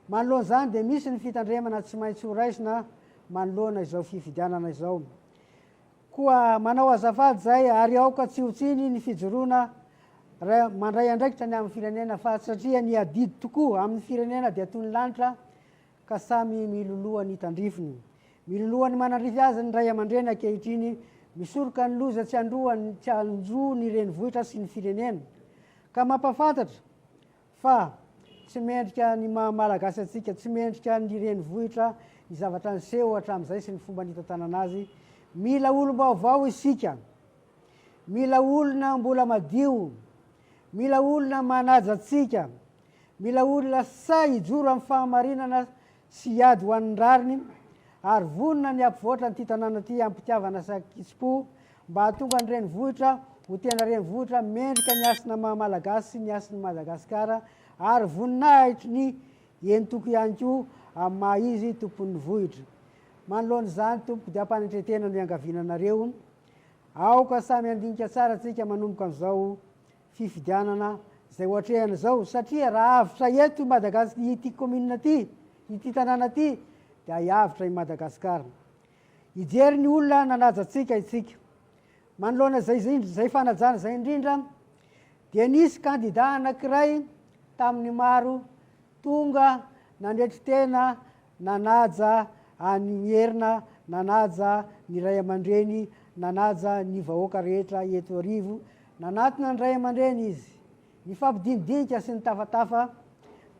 manoloana zany dia misy ny fitandremana tsy maintsy ho raisina manoloana izao fifidianana izao. Koa manao azafady zay ary aoka tsy hotsiny ny fijoroana mandray andraikitra ny amin'ny firenena fa satria ny adidy tokoa amin'ny firenena dia toy ny lanitra ka samy miloloha ny tandrifiny. Miloloha ny manandrify azy ny ray aman-dreny ankehitriny, misoroka ny loza tsy andro ny renivohitra sy ny firenena, ka mampafantatra fa tsy mendrika ny malagasy atsika, tsy mendrika ny renivohitra ny zavatra niseho hatramin'izay sy ny fomba nitantanana azy. Mila olo-baovao isika, mila olona mbola madio, mila olona manaja atsika, mila olona say hijoro amin'ny fahamarinana sy hiady ho an'ny rariny, ary vonona ny ampivoatra ny tanàna ty ampitiavana sakitspo mba hahatonga ny renivohitra ho tena renivohitra mendrika ny asina maha-malagasy sy ny asiny Madagasikara, ary voninahitry ny entoko ihany koa amin'ny maha izy tompon'ny vohitra. Manoloana izany tompoko dia ampanetretena no iangavinanareo, aoka samy andinika tsara atsika manomboka amin'izao fifidianana izay ohatrehana izao, satria raha avitra eto Madagasikara ity commune ty, ity tanàna ty, dia hiavitra i Madagasikara. Hijery ny olona nanaja atsika itsika. Manoloana zay fanajana zay indrindra dia nisy kandida anankiray tamin'ny maro tonga nandretry tena nanaja ny herina, nanaja ny ray aman-dreny, nanaja ny vahoaka rehetra eto arivo. Nanatona ny ray aman-dreny izy, nifampidinidinika sy ny tafatafa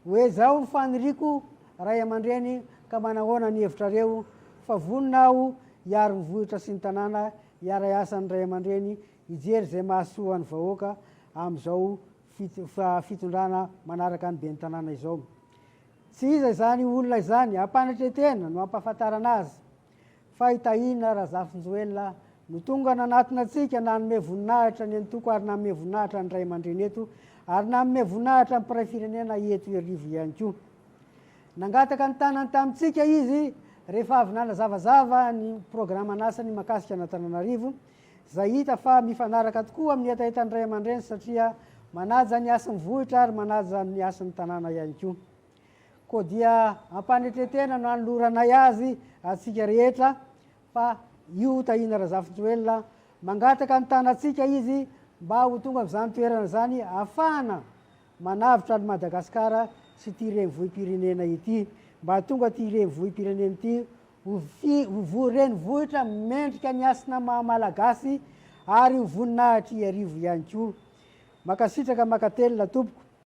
hoe zao ny faniriko ray aman-dreny ka manahoana ny hevitrareo fa vonina aho hiaro ny vohitra sy ny tanàna, hiara asan'ny ray aman-dreny, hijery zay mahasoa ny vahoaka amin'izao fitondrana manaraka ny ben'ny tanàna izao. Tsy iza izany olona izany, ampanetretena no ampahafantarana azy fa hitahina Razafinjoelina no tonga nanatona atsika nanome voninahitra ny antoko ary nanome voninahitra ny ray aman-dreny eto ary nanome voninahitra ny mpiray firenena eto arivo ihany koa. Nangataka ny tanany tamintsika izy rehefa avy nanazavazava ny programan'asany mahakasika an'Antananarivo, izay hita fa mifanaraka tokoa amin'ny etaetan'ny ray aman-dreny satria manaja ny asan'ny vohitra ary manaja ny asan'ny tanàna ihany koa. Koa dia ampanetretena no anoloranay azy atsika rehetra fa io tahina Razafinjoelina mangataka ny tanatsika izy mba ho tonga amin'izany toerana zany ahafahana manavitra ny Madagasikara sy ty renivohim-pirenena ity, mba tonga ty renivohim-pirenena ity ho renivohitra mendrika ny asina maha-malagasy ary ho voninahitry arivo ihany koa. Makasitraka makatelina tompoko.